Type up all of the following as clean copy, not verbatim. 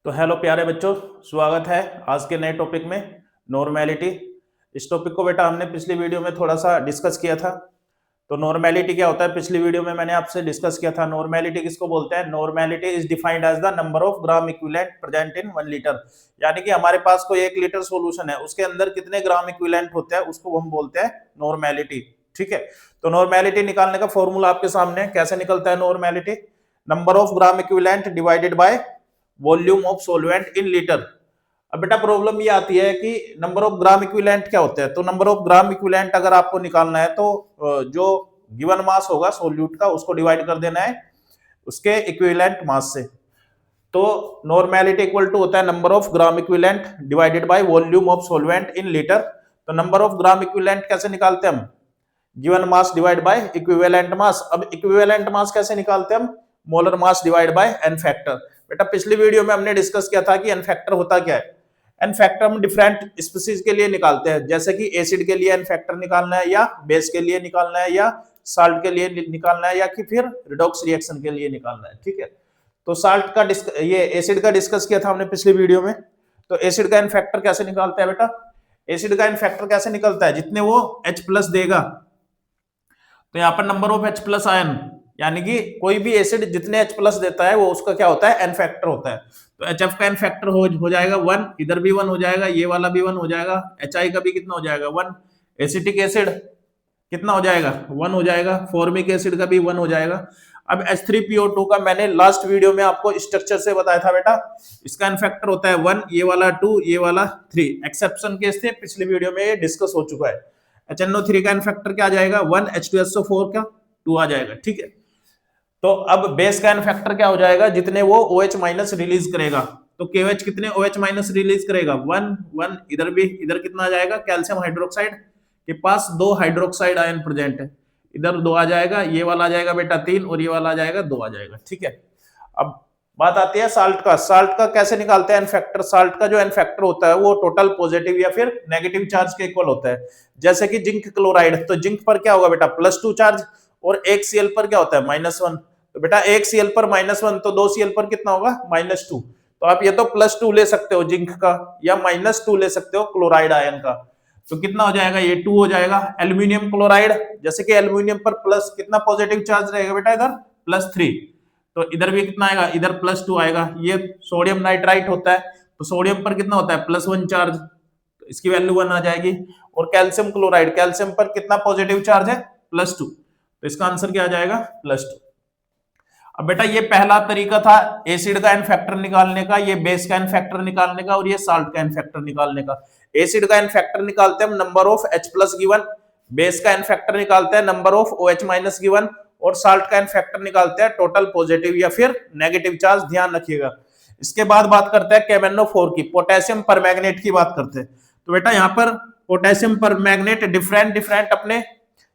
तो हेलो प्यारे बच्चों, स्वागत है आज के नए टॉपिक में नॉर्मेलिटी। इस टॉपिक को बेटा हमने पिछली वीडियो में थोड़ा सा डिस्कस किया था। तो नॉर्मेलिटी क्या होता है, पिछली वीडियो में मैंने आपसे डिस्कस किया था। नॉर्मेलिटी किसको बोलते हैं? Normality is defined as the number of gram equivalent present in 1 litre. यानी कि हमारे पास कोई 1 लीटर सॉल्यूशन है, उसके अंदर कितने ग्राम इक्विवेलेंट होते हैं उसको हम बोलते हैं नॉर्मेलिटी। ठीक है, तो नॉर्मेलिटी निकालने का फॉर्मूला आपके सामने कैसे निकलता है। Normality number of gram equivalent divided by volume of solvent in litre. अब बेटा प्रॉब्लम ये आती है कि नंबर ऑफ ग्राम इक्विवेलेंट क्या होता है। तो नंबर ऑफ ग्राम इक्विवेलेंट अगर आपको निकालना है तो जो गिवन मास होगा सोल्यूट का उसको डिवाइड कर देना है उसके इक्विवेलेंट मास से। तो नॉर्मेलिटी इक्वल टू होता है number of gram equivalent divided by volume of solvent in litre. तो नंबर ऑफ ग्राम इक्विवेलेंट कैसे निकालते हैं हम? Given mass divide by equivalent mass. अब इक्विवेलेंट मास कैसे निकालते हैं हम? Molar mass divide by n factor. बेटा पिछली वीडियो में हमने डिस्कस किया था कि एन फैक्टर होता क्या है। एन फैक्टर हम डिफरेंट स्पीसीज के लिए निकालते हैं, जैसे कि एसिड के लिए एन फैक्टर निकालना है, या बेस के लिए निकालना है, या साल्ट के लिए निकालना है, या कि फिर रिडॉक्स रिएक्शन के लिए निकालना है। ठीक है, तो साल्ट का ये एसिड का डिस्कस किया था हमने पिछली वीडियो में। तो एसिड का एन फैक्टर कैसे निकालता है बेटा? एसिड का एन फैक्टर कैसे निकलता है? जितने वो H+ देगा, तो यहाँ पर नंबर ऑफ H+ आयन, यानी कि कोई भी एसिड जितने H+ देता है वो उसका क्या होता है? एन फैक्टर होता है। तो HF का एन फैक्टर हो जाएगा 1, इधर भी 1 हो जाएगा, ये वाला भी 1 हो जाएगा, HI का भी कितना हो जाएगा? 1। एसिटिक एसिड कितना हो जाएगा? 1 हो जाएगा। फॉर्मिक एसिड का भी 1 हो जाएगा। अब H3PO2 का मैंने लास्ट वीडियो में आपको स्ट्रक्चर से बताया था बेटा, इसका एन फैक्टर होता है 1, ये वाला 2, ये वाला 3। एक्सेप्शन केस थे, पिछली वीडियो में ये डिस्कस हो चुका है। HNO3 का एन फैक्टर क्या आ जाएगा? 1, H2SO4 का 2 आ जाएगा। ठीक है, तो अब बेस का एन फैक्टर क्या हो जाएगा? जितने वो OH- रिलीज करेगा, तो KOH कितने OH- रिलीज करेगा? 1 1। इधर भी, इधर कितना आ जाएगा? कैल्शियम हाइड्रोक्साइड के पास 2 हाइड्रोक्साइड आयन प्रेजेंट है, इधर 2 आ जाएगा, ये वाला आ जाएगा बेटा 3, और ये वाला आ जाएगा 2 आ जाएगा। ठीक है, अब बात आती है साल्ट का। साल्ट का कैसे निकालते हैं एन फैक्टर? साल्ट का जो एन फैक्टर होता है वो टोटल पॉजिटिव या फिर नेगेटिव चार्ज के इक्वल होता है। जैसे कि जिंक क्लोराइड, तो जिंक पर क्या होगा बेटा? +2 चार्ज, और 1 Cl पर क्या होता है? -1। तो बेटा 1 Cl पर -1, तो 2 Cl पर कितना होगा? -2। तो आप ये तो +2 ले सकते हो जिंक का, या -2 ले सकते हो क्लोराइड आयन का। तो कितना हो जाएगा? ये 2 हो जाएगा। एल्यूमिनियम क्लोराइड, जैसे कि एल्यूमिनियम पर प्लस कितना पॉजिटिव चार्ज रहेगा बेटा? इधर +3, तो इधर भी कितना आएगा? इधर +2 आएगा। ये सोडियम नाइट्राइट होता है, तो सोडियम पर कितना होता है? +1 चार्ज, तो इसकी वैल्यू 1 आ जाएगी। और कैल्शियम क्लोराइड, कैल्शियम पर कितना पॉजिटिव चार्ज है? +2, तो इसका आंसर क्या आ जाएगा? +2। अब बेटा ये पहला तरीका था एसिड का एन फैक्टर निकालने का, ये बेस का एन फैक्टर निकालने का, और ये साल्ट का एन फैक्टर निकालने का। एसिड का एन फैक्टर निकालते हैं हम number of H+ given, base का एन फैक्टर निकालते हैं नंबर ऑफ OH- गिवन, और साल्ट का एन फैक्टर निकालते हैं टोटल पॉजिटिव या फिर नेगेटिव चार्ज। ध्यान रखिएगा। इसके बाद बात करते हैं KMnO4 की, पोटेशियम परमैंगनेट की बात करते हैं। तो बेटा यहाँ पर पोटेशियम परमैंगनेट डिफरेंट अपने,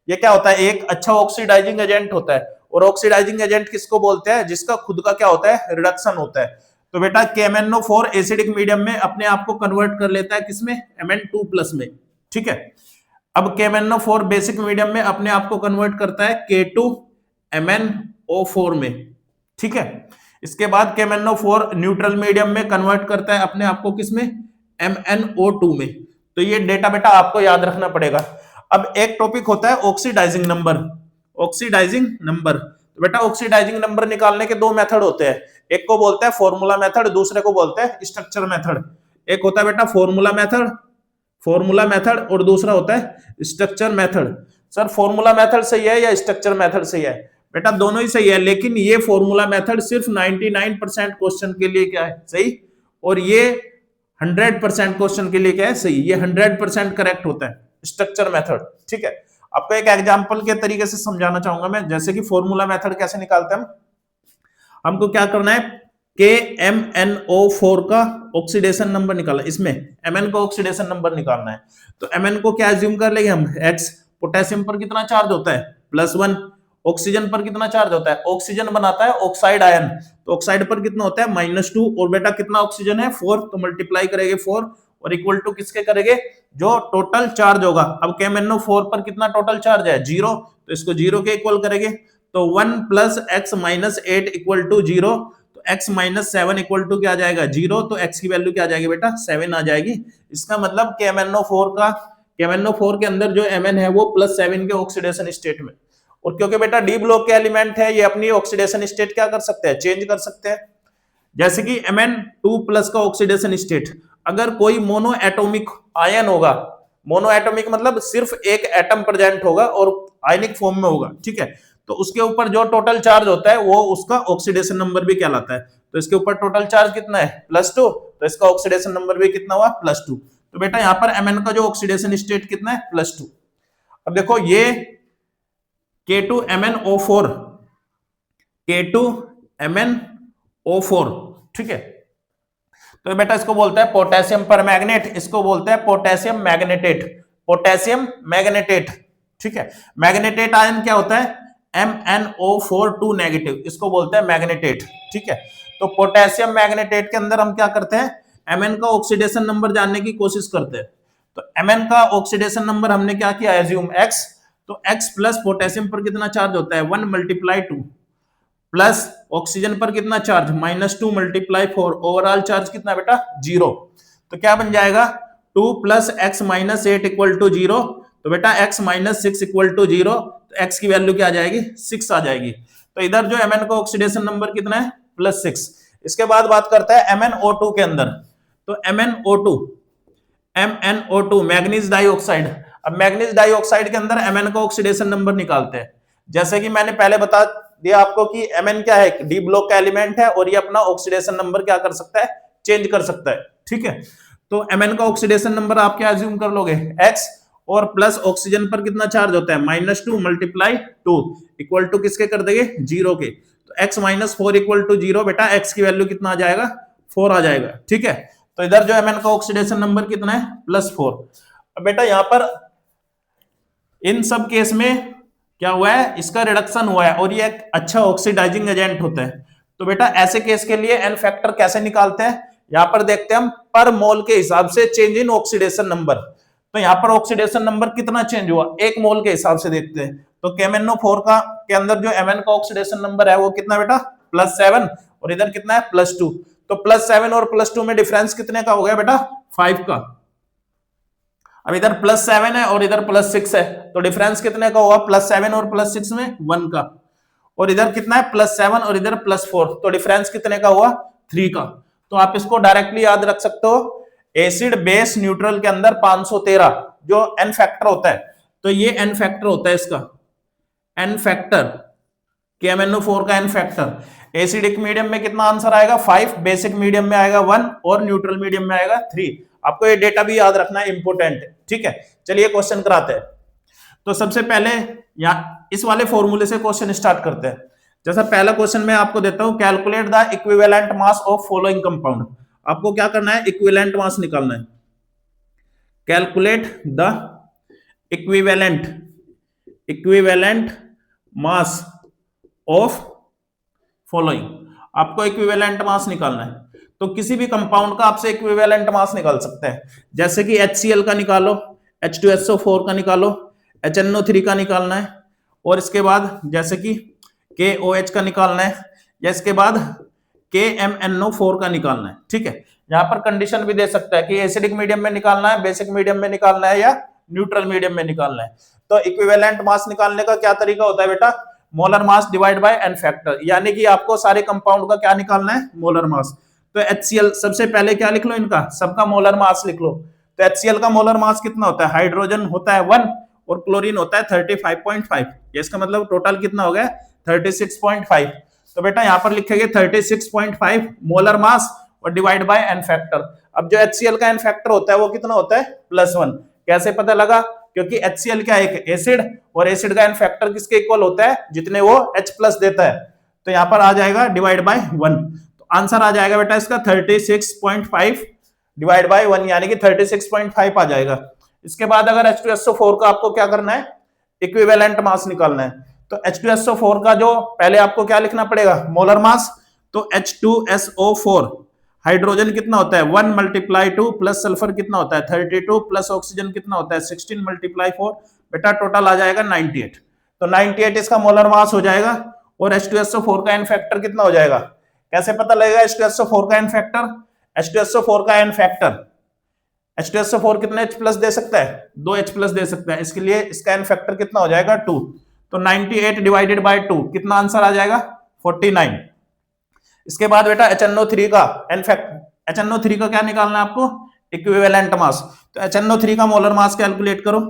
ये क्या होता है? एक अच्छा ऑक्सीडाइजिंग एजेंट होता है। और ऑक्सीडाइजिंग एजेंट किसको बोलते हैं? जिसका खुद का क्या होता है? रिडक्शन होता है। तो बेटा KMnO4 एसिडिक मीडियम में अपने आप को कन्वर्ट कर लेता है किसमें? Mn2+ में। ठीक है, अब KMnO4 बेसिक मीडियम में अपने आप को कन्वर्ट करता है K2MnO4 में। ठीक है, इसके बाद KMnO4 न्यूट्रल मीडियम में कन्वर्ट करता है अपने आप को किसमें? MnO2 में। तो ये डेटा बेटा आपको याद रखना पड़ेगा। अब एक टॉपिक होता है ऑक्सीडाइजिंग नंबर। ऑक्सीडाइजिंग नंबर, तो बेटा ऑक्सीडाइजिंग नंबर निकालने के 2 मेथड होते हैं। एक को बोलते हैं फॉर्मूला मेथड, दूसरे को बोलते हैं स्ट्रक्चर मेथड। एक होता है बेटा फॉर्मूला मेथड, और दूसरा होता है structure method. Sir formula method सही है या स्ट्रक्चर मेथड सही है? बेटा दोनों ही सही है, लेकिन ये फॉर्मूला मेथड सिर्फ 99% क्वेश्चन के लिए क्या है? सही, और ये 100% क्वेश्चन के लिए क्या है? सही। ये 100% करेक्ट होता है स्ट्रक्चर मेथड। ठीक है, आपको एक एग्जांपल के तरीके से समझाना चाहूंगा मैं। जैसे कि फॉर्मूला मेथड कैसे निकालते हैं हम, हमको क्या करना है? KMnO4 का ऑक्सीडेशन नंबर निकालना है। इसमें Mn को ऑक्सीडेशन नंबर निकालना है। तो Mn को क्या एज्यूम कर लेंगे हम? X। पोटेशियम पर कितना चार्ज होता है? +1। ऑक्सीजन पर कितना चार्ज होता है? ऑक्सीजन बनाता है ऑक्साइड आयन, तो ऑक्साइड पर कितना होता है? -2। और बेटा कितना ऑक्सीजन है? 4, तो मल्टीप्लाई करेंगे 4, और इक्वल टू किसके करेंगे? जो टोटल चार्ज होगा। अब KMnO4 पर कितना टोटल चार्ज है? 0, तो इसको 0 के इक्वल करेंगे। तो 1 + x - 8 = 0। तो x माइनस 7 इक्वल टू क्या आ जाएगा 0, तो x की वैल्यू क्या आ जाएगी बेटा 7 आ जाएगी। इसका मतलब कि MnO4 के अंदर जो Mn है वो +7 के ऑक्सीडेशन स्टेट में, और क्योंकि बेटा डी ब्लॉक के एलिमेंट है ये अपनी ऑक्सीडेशन स्टेट क्या कर सकते हैं, चेंज कर सकते हैं। जैसे कि Mn2+ का ऑक्सीडेशन स्टेट, अगर कोई मोनो एटॉमिक आयन होगा, मोनो एटॉमिक मतलब सिर्फ एक एटम प्रेजेंट होगा और आयनिक फॉर्म में होगा, ठीक है, तो उसके ऊपर जो टोटल चार्ज होता है वो उसका ऑक्सीडेशन नंबर भी कहलाता है। तो इसके ऊपर टोटल चार्ज कितना है +2, तो इसका ऑक्सीडेशन नंबर भी कितना हुआ +2। तो बेटा यहां पर Mn का जो ऑक्सीडेशन स्टेट कितना है +2। अब देखो ये K2MnO4, K2MnO4, ठीक है, तो बेटा इसको बोलते हैं पोटेशियम परमैग्नेट, इसको बोलते हैं पोटेशियम मैग्नेटेट, पोटेशियम मैग्नेटेट, ठीक है। मैग्नेटेट आयन क्या होता है MnO4 नेगेटिव, इसको बोलते हैं मैग्नेटेट, ठीक है। तो पोटेशियम मैग्नेटेट के अंदर हम क्या करते हैं, Mn का ऑक्सीडेशन नंबर जानने की कोशिश करते हैं। तो Mn का ऑक्सीडेशन नंबर हमने क्या किया, एज्यूम x, तो x प्लस पोटेशियम पर कितना चार्ज होता है 1 × 2 प्लस ऑक्सीजन पर कितना चार्ज -2 × 4, ओवरऑल चार्ज कितना बेटा 0। तो क्या बन जाएगा 2 + x - 8 = 0, तो बेटा x - 6 = 0, तो x की वैल्यू क्या आ जाएगी 6 आ जाएगी। तो इधर जो Mn का ऑक्सीडेशन नंबर कितना है +6। इसके बाद बात करता है MnO2 के अंदर, तो MnO2 मैग्नीज डाइऑक्साइड। अब मैग्नीज डाइऑक्साइड के अंदर Mn का ऑक्सीडेशन नंबर निकालते हैं। जैसे कि मैंने पहले बता दिया आपको कि Mn क्या है, डी ब्लॉक का एलिमेंट है और ये अपना ऑक्सीडेशन नंबर क्या कर सकता है, चेंज कर सकता है, ठीक है। तो Mn का ऑक्सीडेशन नंबर आप क्या अज्यूम कर लोगे x, और प्लस ऑक्सीजन पर कितना चार्ज होता है -2 × 2 इक्वल टू किसके कर देंगे 0 के, तो x - 4 = 0, बेटा x की वैल्यू कितना आ जाएगा 4 आ जाएगा, ठीक है। तो इधर जो Mn का ऑक्सीडेशन नंबर कितना है +4। अब बेटा यहां पर इन सब केस में क्या हुआ है, इसका रिडक्शन हुआ है और ये एक अच्छा ऑक्सीडाइजिंग एजेंट होता है। तो बेटा ऐसे केस के लिए एन फैक्टर कैसे निकालते हैं, यहां पर देखते हैं हम पर मोल के हिसाब से चेंज इन ऑक्सीडेशन नंबर। तो यहां पर ऑक्सीडेशन नंबर कितना चेंज हुआ 1 मोल के हिसाब से देखते हैं। तो KMnO4 का के अंदर जो Mn का ऑक्सीडेशन नंबर है वो कितना बेटा +7, और इधर कितना है +2, तो +7 और +2 में डिफरेंस कितने का हो गया बेटा 5 का। अब इधर +7 है और इधर +6 है, तो डिफरेंस कितने का होगा +7 और +6 में 1 का, और इधर कितना है +7 और इधर +4, तो डिफरेंस कितने का हुआ 3 का। तो आप इसको डायरेक्टली याद रख सकते हो, एसिड बेस न्यूट्रल के अंदर 513 जो एन फैक्टर होता है, तो ये एन फैक्टर होता है इसका, एन फैक्टर KMnO4 का एन फैक्टर। एसिडिक मीडियम में कितना आंसर आएगा 5, बेसिक मीडियम में आएगा 1 और न्यूट्रल मीडियम में आएगा 3। आपको ये डेटा भी याद रखना है, इंपॉर्टेंट है, ठीक है। चलिए क्वेश्चन कराते हैं। तो सबसे पहले यहाँ इस वाले फॉर्मूले से क्वेश्चन स्टार्ट करते हैं। जैसा पहला क्वेश्चन मैं आपको देता हूं, calculate the equivalent mass of following compound. आपको क्या करना है, इक्विवेलेंट मास निकालना है। Calculate the equivalent mass of following, आपको इक्विवेलेंट मास निकालना है। तो किसी भी कंपाउंड का आपसे इक्विवेलेंट मास निकाल सकते हैं, जैसे कि HCl का निकालो, H2SO4 का निकालो, HNO3 का निकालना है, और इसके बाद जैसे कि KOH का निकालना है, या इसके बाद KMnO4 का निकालना है, ठीक है। यहाँ पर कंडीशन भी दे सकता है कि एसिडिक मीडियम में निकालना है, बेसिक मीडियम में निकालना है, या न्यूट्रल मीडियम में निकालना है। तो इक्विवेलेंट मास निकालने का क्या तरीका होता है बेटा, molar mass divide by n factor, यानी कि आपको सारे कंपाउंड का क्या निकालना है मोलर मास। तो HCl सबसे पहले क्या लिख लो, इनका सबका मोलर मास लिख लो। तो HCl का मोलर मास कितना होता है, हाइड्रोजन होता है 1 और क्लोरीन होता है 35.5, इसका मतलब टोटल कितना हो गया 36.5। तो बेटा यहाँ पर लिखेंगे 36.5 मोलर मास और डिवाइड बाय एन फैक्टर। अब जो HCl का एन फैक्टर होता है वो कितना होता है +1। कैसे पता लगा, क्योंकि HCl क्या है एक एसिड, और एसिड का एन फैक्टर किसके इक्वल होता है जितने वो H+ देता है। तो यहाँ पर आ जाएगा डिवाइड बाय 1, तो आंसर आ जाएगा बेटा इसका 36.5 डिवाइड बाय 1, यानी कि 36.5 आ जाएगा। इसके बाद अगर H2SO4 का आपको क्या करना है, इक्विवेलेंट मास निकालना है। तो H2SO4 का जो पहले आपको क्या लिखना पड़ेगा मोलर मास, तो H2SO4 हाइड्रोजन कितना होता है 1 × 2 प्लस सल्फर कितना होता है 32 प्लस ऑक्सीजन कितना होता है 16 × 4, बेटा टोटल आ जाएगा 98। तो 98 इसका मोलर मास हो जाएगा, और H2SO4 का एन फैक्टर कितना हो जाएगा, कैसे पता लगेगा H2SO4 का एन फैक्टर? H2SO4 का एन फैक्टर, H2SO4 कितने H प्लस दे सकता है? 2 H प्लस दे सकता है, इसके लिए इसका एन फैक्टर कितना हो जाएगा? 2। तो 98 डिवाइडेड बाय 2 कितना आंसर आ जाएगा? 49। इसके बाद बेटा HNO3 का एन फैक्टर, HNO3 का क्या निकालना है आपको? Equivalent mass. तो HNO3 का मोलर मास कैलकुलेट करो।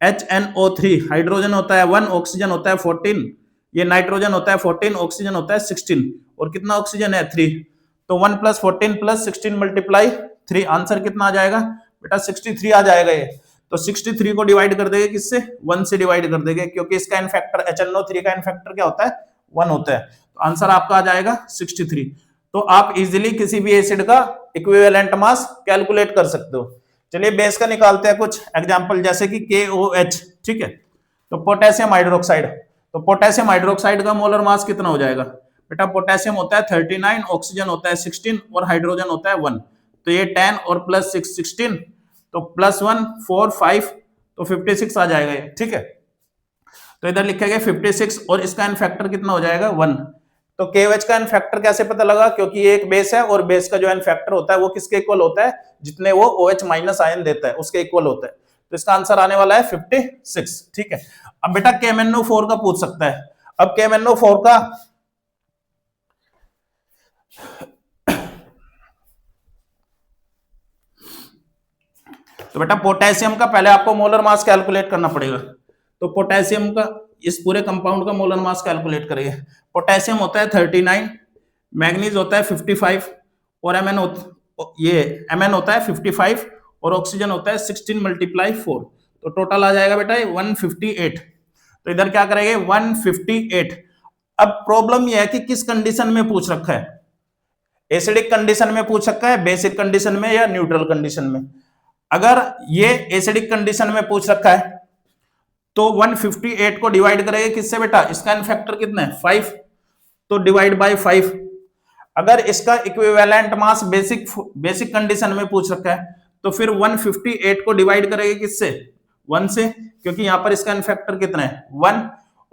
HNO3 हाइड्रोजन होता है 1, ऑक्सीजन होता है 14, ये नाइट्रोजन होता है 14, ऑक्सीजन होता है 16, और कितना ऑक्सीजन है? 3। तो 1 + 14 + 16 × 3, आंसर कितना आ जाएगा बेटा? 63 आ जाएगा ये। तो 63 को डिवाइड कर देंगे किससे? 1 से डिवाइड कर देंगे, क्योंकि इसका एन फैक्टर HNO3 का एन फैक्टर क्या होता है? 1 होता है। तो आंसर आपका आ जाएगा 63। तो आप इजीली किसी भी एसिड का इक्विवेलेंट मास कैलकुलेट कर सकते हो। चलिए बेस का निकालते हैं कुछ एग्जांपल, जैसे कि KOH, ठीक है। तो पोटेशियम हाइड्रोक्साइड, तो पोटेशियम हाइड्रोक्साइड का मोलर मास कितना हो जाएगा बेटा? पोटेशियम होता है 39, ऑक्सीजन होता है 16 और हाइड्रोजन होता है 1। तो ये 10 और +6 16, तो +1 4 5, तो 56 आ जाएगा ये, ठीक है। तो इधर लिखेंगे 56 और इसका एन फैक्टर कितना हो जाएगा? 1। तो KOH का एन फैक्टर कैसे पता लगा? क्योंकि ये एक बेस है और बेस का जो एन फैक्टर होता है वो किसके इक्वल होता है? जितने वो OH- आयन देता है उसके इक्वल होता है। तो इसका आंसर आने वाला है 56, ठीक है। अब बेटा KMnO4 का पूछ सकता है। अब KMnO4 का तो बेटा पोटेशियम का पहले आपको मोलर मास कैलकुलेट करना पड़ेगा। तो पोटेशियम का इस पूरे कंपाउंड का मोलर मास कैलकुलेट करेंगे। पोटेशियम होता है 39, मैग्नीज होता है 55 और Mn होता है 55 और ऑक्सीजन होता है 16 × 4। तो टोटल आ जाएगा बेटा 158। तो इधर क्या करेंगे? 158। अब प्रॉब्लम यह है कि किस कंडीशन में पूछ रखा है? एसिडिक कंडीशन में पूछ रखा है, बेसिक कंडीशन में, या न्यूट्रल कंडीशन में? अगर ये एसिडिक कंडीशन में पूछ रखा है तो 158 को डिवाइड करेंगे किससे बेटा? इसका एन फैक्टर कितना है? 5, तो डिवाइड बाय 5। अगर इसका इक्विवेलेंट मास बेसिक कंडीशन में पूछ रखा है तो फिर 158 को डिवाइड करेंगे किससे? 1 से, क्योंकि यहां पर इसका एन फैक्टर कितना है? 1।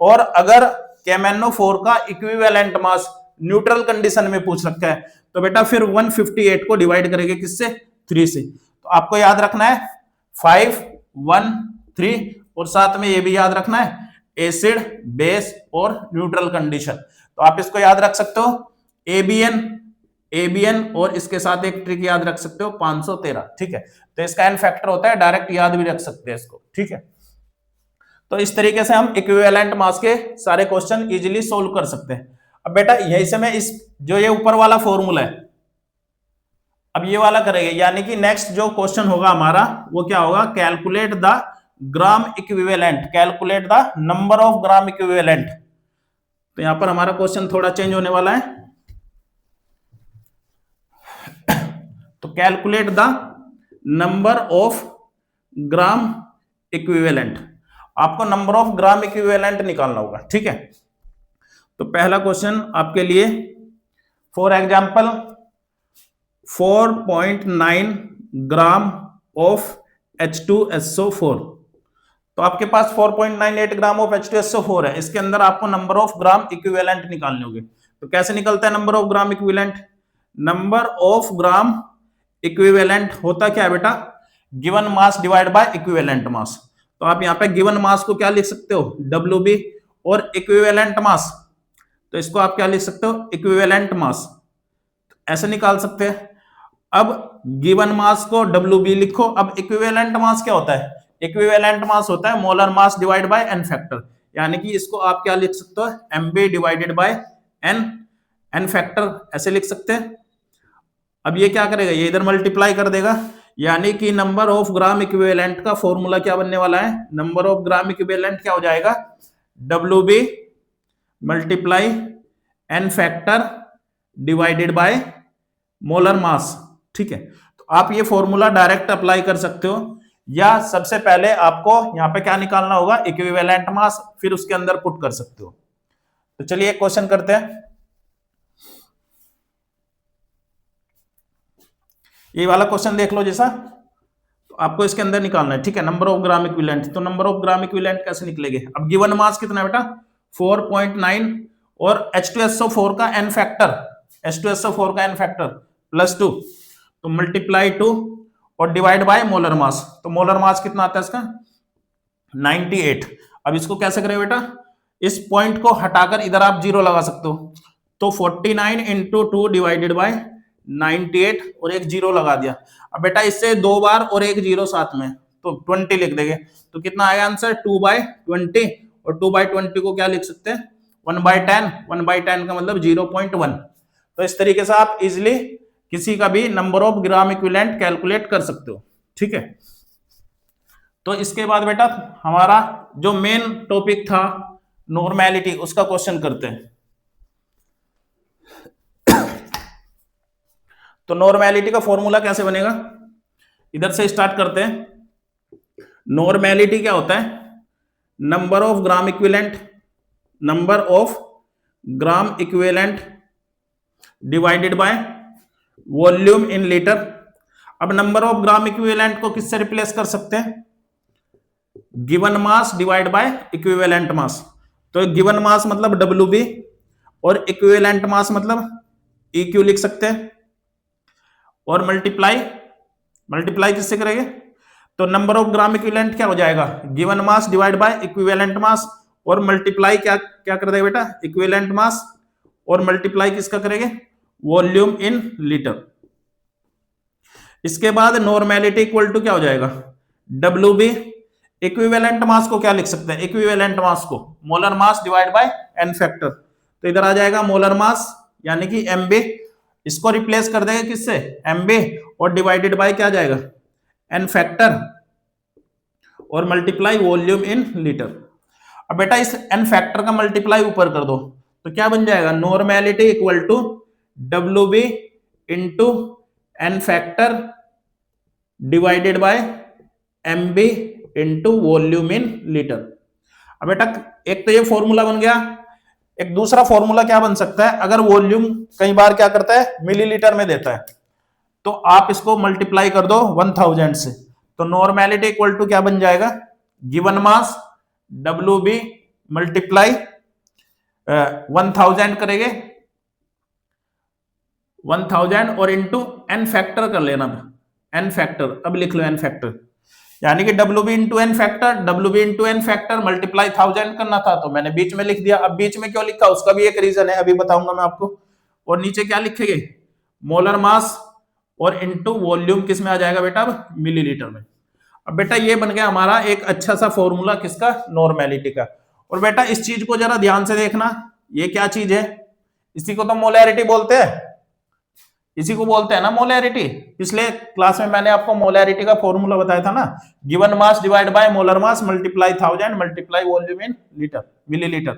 और अगर KMnO4 का इक्विवेलेंट मास न्यूट्रल कंडीशन में पूछ रखा है तो बेटा फिर 158 को डिवाइड करेंगे किससे? 3 से। तो आपको याद रखना है 5 1 3, और साथ में ये भी याद रखना है एसिड, बेस और न्यूट्रल कंडीशन। तो आप इसको याद रख सकते हो ABN और इसके साथ एक ट्रिक याद रख सकते हो 513, ठीक है। तो इसका एन फैक्टर होता है, डायरेक्ट याद भी रख सकते हैं इसको, ठीक है। तो इस तरीके से हम इक्विवेलेंट मास के सारे क्वेश्चन इजीली सोल्व कर सकते हैं। अब बेटा यही से मैं इस जो ये ऊपर वाला फॉर्मूला है, अब ये वाला करेंगे, यानी कि नेक्स्ट जो क्वेश्चन होगा हमारा वो क्या होगा? Calculate the gram equivalent, calculate the number of gram equivalent. तो यहां पर हमारा क्वेश्चन थोड़ा चेंज होने वाला है। तो calculate the number of gram equivalent, आपको नंबर ऑफ ग्राम इक्विवेलेंट निकालना होगा, ठीक है। तो पहला क्वेश्चन आपके लिए, for example 4.9 gram of H2SO4। तो आपके पास 4.98 ग्राम ऑफ H2SO4 है, इसके अंदर आपको नंबर ऑफ ग्राम इक्विवेलेंट निकालने होंगे। तो कैसे निकलता है number of gram equivalent? Number of gram equivalent होता क्या है बेटा? Given mass divide by equivalent मास। तो आप यहाँ पे गिवन मास को क्या लिख सकते हो? WB, और इक्विवेलेंट मास, तो इसको आप क्या लिख सकते हो? इक्विवेलेंट मास, ऐसे निकाल सकते हैं। अब गिवन मास को WB लिखो। अब इक्विवेलेंट मास क्या होता है? इक्विवेलेंट मास होता है molar mass divide by n factor, यानी कि इसको आप क्या लिख सकते हो? MB divided by n factor, ऐसे लिख सकते हैं। अब ये क्या करेगा? ये इधर मल्टीप्लाई कर देगा, यानी कि नंबर ऑफ ग्राम इक्विवेलेंट का फॉर्मूला क्या बनने वाला है? नंबर ऑफ ग्राम इक्विवेलेंट क्या हो जाएगा? WB multiply n factor divided by molar mass, ठीक है। तो आप ये फॉर्मूला डायरेक्ट अप्लाई कर सकते हो, या सबसे पहले आपको यहां पे क्या निकालना होगा? इक्विवेलेंट मास, फिर उसके अंदर पुट कर सकते हो। तो चलिए एक क्वेश्चन करते हैं। ये वाला क्वेश्चन देख लो जैसा, तो आपको इसके अंदर निकालना है, ठीक है, नंबर ऑफ ग्राम इक्विवेलेंट। तो नंबर ऑफ ग्राम इक्विवेलेंट कैसे निकलेंगे? अब गिवन मास कितना है बेटा? 4.9 और H2SO4 का एन फैक्टर H2SO4 का एन फैक्टर +2, तो मल्टीप्लाई 2 और डिवाइड बाय मोलर मास, तो मोलर मास कितना आता है इसका 98। अब इसको कैसे करें बेटा, इस पॉइंट को हटाकर इधर आप 0 लगा सकते हो, तो 49 इंटू 2 डिवाइडेड बाय 98 और एक 0 लगा दिया। अब बेटा इससे 2 बार और एक 0 साथ में, तो 20 लिख देंगे, तो कितना आएगा आंसर 2/20, और 2/20 को क्या लिख सकते हैं 1/10, 1/10 का मतलब 0.1। तो इस तरीके से आप इजिली किसी का भी number of gram equivalent calculate कर सकते हो, ठीक है। तो इसके बाद बेटा हमारा जो मेन टॉपिक था नॉर्मेलिटी, उसका क्वेश्चन करते हैं। तो नॉर्मेलिटी का फॉर्मूला कैसे बनेगा, इधर से स्टार्ट करते हैं। नॉर्मेलिटी क्या होता है, number of gram equivalent, number of gram equivalent divided by volume in litre. अब नंबर ऑफ ग्राम इक्विवेलेंट को किससे रिप्लेस कर सकते हैं, given mass divide by equivalent मास। तो गिवन मास मतलब WB और इक्विवेलेंट मास मतलब EQ लिख सकते हैं, और मल्टीप्लाई किससे करेंगे, तो नंबर ऑफ ग्राम इक्विवेलेंट क्या हो जाएगा, given mass divide by equivalent मास, और मल्टीप्लाई क्या क्या कर देगा बेटा, इक्विवेलेंट मास, और मल्टीप्लाई किसका करेंगे, वॉल्यूम इन लीटर। इसके बाद नॉर्मेलिटी इक्वल टू क्या हो जाएगा, WB। इक्विवेलेंट मास को क्या लिख सकते हैं, इक्विवेलेंट मास को molar mass divide by n factor, तो इधर आ जाएगा मोलर मास यानी कि MB, इसको रिप्लेस कर देंगे किससे, MB, और डिवाइडेड बाय क्या जाएगा एन फैक्टर, और मल्टीप्लाई वॉल्यूम इन लीटर। अब बेटा इस एन फैक्टर का मल्टीप्लाई ऊपर कर दो, तो क्या बन जाएगा, normality equal to WB into n factor divided by MB into volume in litre. अब बेटा एक तो ये फॉर्मूला बन गया, एक दूसरा फॉर्मूला क्या बन सकता है, अगर वॉल्यूम कई बार क्या करता है मिलीलीटर में देता है, तो आप इसको मल्टीप्लाई कर दो 1000 से, तो नॉर्मेलिटी इक्वल टू क्या बन जाएगा, गिवन मास WB मल्टीप्लाई 1000 करेंगे 1000 और इंटू एन फैक्टर कर लेना, एन फैक्टर, अब लिख लो एन फैक्टर, यानी कि WB into n factor, WB into n factor multiply 1000 करना था, तो मैंने बीच में लिख दिया। अब बीच में क्यों लिखा उसका भी एक रीजन है, अभी बताऊंगा मैं आपको। और नीचे क्या लिखेंगे, मोलर मास और इंटू वॉल्यूम किस में आ जाएगा बेटा, अब मिलीलीटर में। अब बेटा ये बन गया हमारा एक अच्छा सा फॉर्मूला किसका, नॉर्मेलिटी का। और बेटा इस चीज को जरा ध्यान से देखना, ये क्या चीज है, इसी को तो मोलैरिटी बोलते हैं, इसी को बोलते हैं ना मोलैरिटी। पिछले क्लास में मैंने आपको मोलैरिटी का फॉर्मूला बताया था ना, given mass divide bye molar mass multiply 1000 multiply volume in litre millilitre.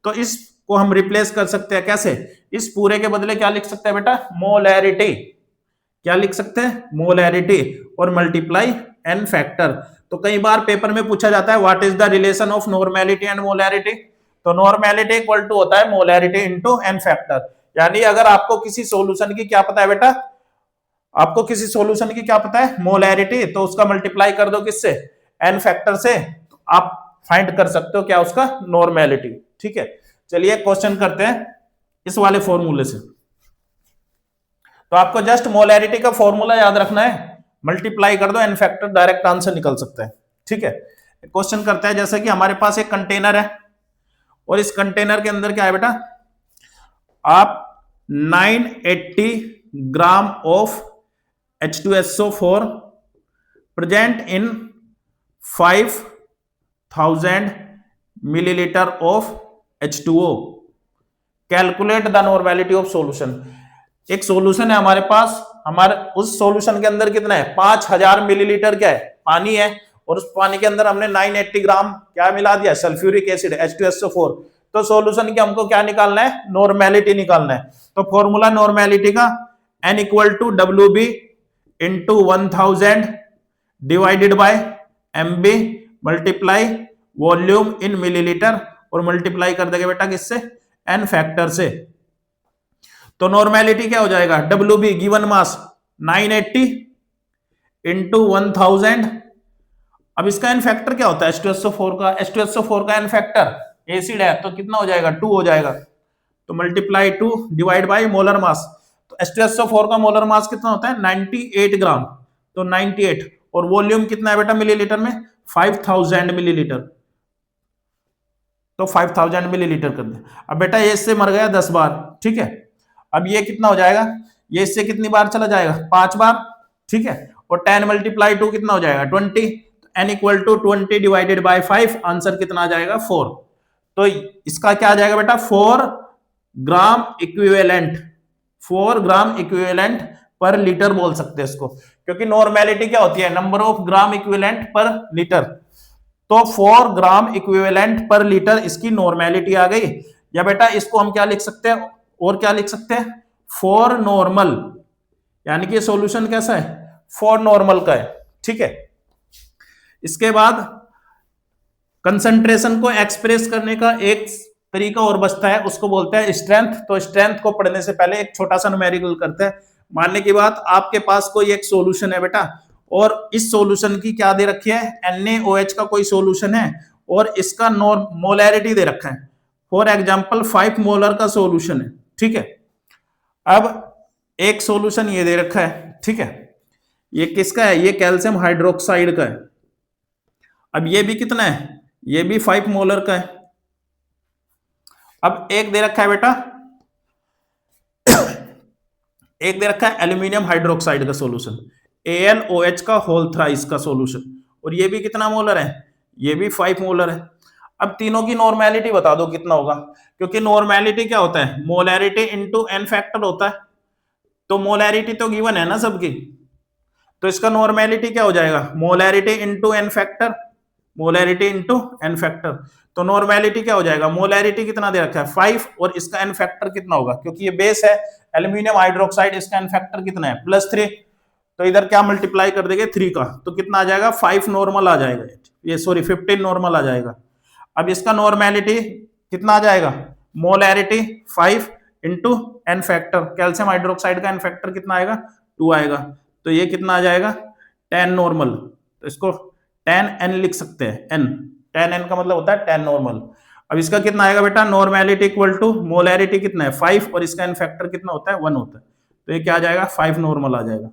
तो इसको हम रिप्लेस कर सकते हैं कैसे, इस पूरे के बदले क्या लिख सकते हैं बेटा, मोलैरिटी, क्या लिख सकते हैं, मोलैरिटी, और मल्टीप्लाई एन फैक्टर। तो कई बार पेपर में पूछा जाता है what is the relation of normality and molarity, तो नॉर्मेलिटी इक्वल टू होता है मोलैरिटी इनटू एन फैक्टर। यानी अगर आपको किसी सॉल्यूशन की क्या पता है बेटा, आपको किसी सॉल्यूशन की क्या पता है, मोलैरिटी, तो उसका मल्टीप्लाई कर दो किससे, एन फैक्टर से, तो आप फाइंड कर सकते हो क्या उसका नॉर्मेलिटी। ठीक है, चलिए क्वेश्चन करते हैं इस वाले फॉर्मूले से। तो आपको जस्ट मोलैरिटी का फॉर्मूला याद रखना है, मल्टीप्लाई कर दो एन फैक्टर, डायरेक्ट आंसर निकल सकता है। ठीक है, क्वेश्चन करते हैं, जैसे कि हमारे पास एक कंटेनर है और इस कंटेनर के अंदर क्या है बेटा, आप 980 gram of H2SO4 present in 5000 millilitre of H2O, calculate the normality of solution. एक सॉल्यूशन है हमारे पास, हमारे उस सॉल्यूशन के अंदर कितना है, 5000 मिलीलीटर क्या है, पानी है, और उस पानी के अंदर हमने 980 ग्राम क्या मिला दिया, सल्फ्यूरिक एसिड H2SO4। तो सॉल्यूशन की हमको क्या निकालना है, नॉर्मेलिटी निकालना है। तो फॉर्मूला नॉर्मेलिटी का N equal to WB into 1000 divided by MB multiply volume in millilitre, और मल्टीप्लाई कर देंगे बेटा किससे, एन फैक्टर से। तो नॉर्मेलिटी क्या हो जाएगा, WB गिवन मास 980 इंटू 1000। अब इसका एन फैक्टर क्या होता है, H2SO4 का, H2SO4 का एन फैक्टर एसिड है तो कितना हो जाएगा, 2 हो जाएगा। तो multiply two divide by molar मास, तो H2SO4 का मोलर मास कितना होता है 98 ग्राम, तो 98, और वॉल्यूम कितना है बेटा मिलीलीटर में 5000 मिलीलीटर, तो 5000 मिलीलीटर कर दे। अब बेटा ये इससे मर गया 10 बार, ठीक है। अब ये कितना हो जाएगा, ये इससे कितनी बार चला जाएगा 5 बार, ठीक है, और 10 मल्टीप्लाई 2 कितना हो जाएगा 20, n equal to 20 divided by 5, answer कितना आ जाएगा 4। तो इसका क्या आ जाएगा बेटा 4 ग्राम इक्विवेलेंट, 4 ग्राम इक्विवेलेंट पर लीटर बोल सकते हैं इसको, क्योंकि नॉर्मेलिटी क्या होती है नंबर ऑफ ग्राम इक्विवेलेंट पर लीटर, तो 4 ग्राम इक्विवेलेंट पर लीटर इसकी नॉर्मेलिटी आ गई। या बेटा इसको हम क्या लिख सकते हैं, और क्या लिख सकते हैं 4 नॉर्मल, यानी कि सॉल्यूशन कैसा है 4 नॉर्मल का है, ठीक है। इसके बाद कंसंट्रेशन को एक्सप्रेस करने का एक तरीका और बचता है, उसको बोलते हैं स्ट्रेंथ। तो स्ट्रेंथ को पढ़ने से पहले एक छोटा सा न्यूमेरिकल करते हैं। मानने की बात आपके पास कोई एक सॉल्यूशन है बेटा, और इस सॉल्यूशन की क्या दे रखी है NaOH का कोई सॉल्यूशन है, और इसका मोलैरिटी दे रखा है, फॉर एग्जांपल 5 मोलर का सॉल्यूशन है, ठीक है। अब एक सॉल्यूशन ये दे रखा है, ठीक है, ये किसका है, ये कैल्शियम हाइड्रोक्साइड का है। अब ये भी कितना है, ये भी 5 मोलर का है। अब एक दे रखा है बेटा एक दे रखा है एल्यूमिनियम हाइड्रोक्साइड का सॉल्यूशन, AlOH का होल थ्राइस का सॉल्यूशन, और ये भी कितना मोलर है, ये भी 5 मोलर है। अब तीनों की नॉर्मेलिटी बता दो कितना होगा, क्योंकि नॉर्मेलिटी क्या होता है मोलैरिटी इनटू n फैक्टर होता है, तो मोलैरिटी तो गिवन है ना सबकी, तो इसका नॉर्मेलिटी क्या हो जाएगा molarity into n factor, molarity into n factor. तो नॉर्मेलिटी क्या हो जाएगा, मोलैरिटी कितना दे रखा है 5, और इसका n फैक्टर कितना होगा, क्योंकि ये बेस है एल्यूमिनियम हाइड्रोक्साइड, इसका n फैक्टर कितना है +3, तो इधर क्या मल्टीप्लाई कर देंगे 3 का, तो कितना आ जाएगा 5 नॉर्मल आ जाएगा, ये सॉरी 15 नॉर्मल आ जाएगा। अब इसका नॉर्मेलिटी कितना आ जाएगा, molarity 5 into n factor, calcium hydroxide का n फैक्टर कितना आएगा 2 आएगा, तो ये कितना आ जाएगा 10 नॉर्मल, तो इसको 10n लिख सकते हैं, n 10n का मतलब होता है 10 नॉर्मल। अब इसका कितना आएगा बेटा नॉर्मेलिटी इक्वल टू मोलैरिटी कितना है 5, और इसका n फैक्टर कितना होता है 1 होता है, तो ये क्या आ जाएगा 5 नॉर्मल आ जाएगा।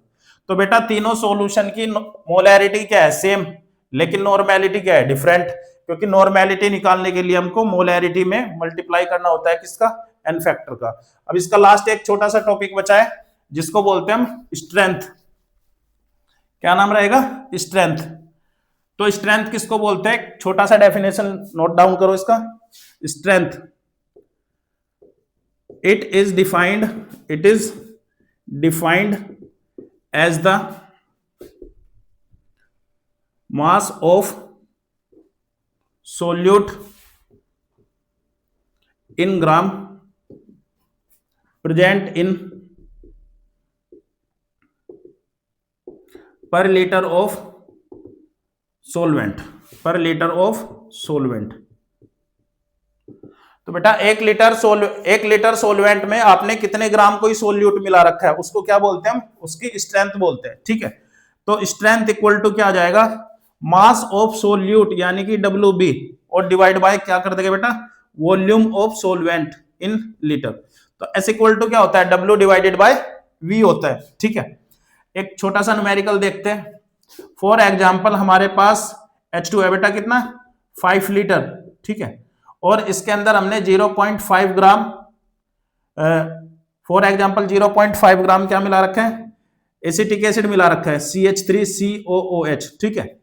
तो बेटा तीनों सॉल्यूशन की मोलैरिटी क्या है सेम, लेकिन नॉर्मेलिटी क्या है डिफरेंट, क्योंकि नॉर्मेलिटी निकालने के लिए हमको मोलैरिटी में मल्टीप्लाई करना होता है किसका n फैक्टर का। अब इसका लास्ट एक छोटा सा टॉपिक बचा है जिसको बोलते हैं हम स्ट्रेंथ, क्या नाम रहेगा स्ट्रेंथ। तो स्ट्रेंथ किसको बोलते हैं, छोटा सा डेफिनेशन नोट डाउन करो इसका। Strength it is defined as the mass of solute in gram present in per liter of solvent, per liter of solvent। तो बेटा 1 लीटर सोलवेंट में आपने कितने ग्राम कोई सोल्यूट मिला रखा है उसको क्या बोलते हैं हम, उसकी स्ट्रेंथ बोलते हैं, ठीक है। तो स्ट्रेंथ इक्वल टू क्या आ जाएगा मास ऑफ सोल्यूट यानी कि WB, और डिवाइड बाय क्या कर देंगे बेटा volume of solvent in litre. तो एस इक्वल टू क्या होता है W डिवाइडेड बाय V होता है, ठीक है। एक छोटा सा न्यूमेरिकल देखते हैं। फॉर एग्जांपल हमारे पास H2 है बेटा कितना 5 लीटर, ठीक है, और इसके अंदर हमने 0.5 ग्राम फॉर एग्जांपल 0.5 ग्राम क्या मिला रखा है एसिटिक एसिड मिला रखा है CH3COOH, ठीक है।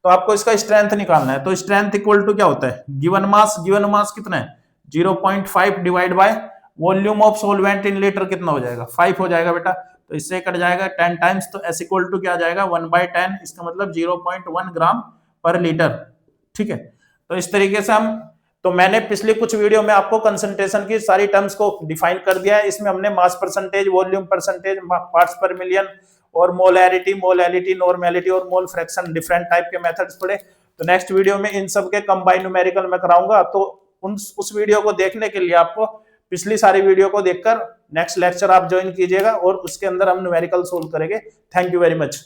तो आपको इसका स्ट्रेंथ निकालना है। तो स्ट्रेंथ इक्वल टू क्या होता है गिवन मास कितना है 0.5 divide by volume of solvent in litre कितना हो जाएगा 5 हो जाएगा बेटा। तो इससे कट जाएगा 10 टाइम्स, तो S इक्वल टू क्या आ जाएगा 1/10, इसका मतलब 0.1 ग्राम पर लीटर, ठीक है। तो इस तरीके से तो मैंने पिछले कुछ वीडियो में आपको कंसंट्रेशन की सारी टर्म्स को डिफाइन कर दिया है। इसमें हमने mass percentage, volume percentage, parts पर मिलियन और मोलैरिटी, नॉर्मेलिटी और मोल फ्रैक्शन डिफरेंट टाइप के मेथड्स पढ़े। तो नेक्स्ट वीडियो में इन सब के कंबाइंड न्यूमेरिकल में कराऊंगा। तो उस वीडियो को देखने के लिए आपको पिछली सारी वीडियो को देखकर नेक्स्ट लेक्चर आप ज्वाइन कीजिएगा और उसके अंदर हम न्यूमेरिकल सोल्व करेंगे। Thank you very much.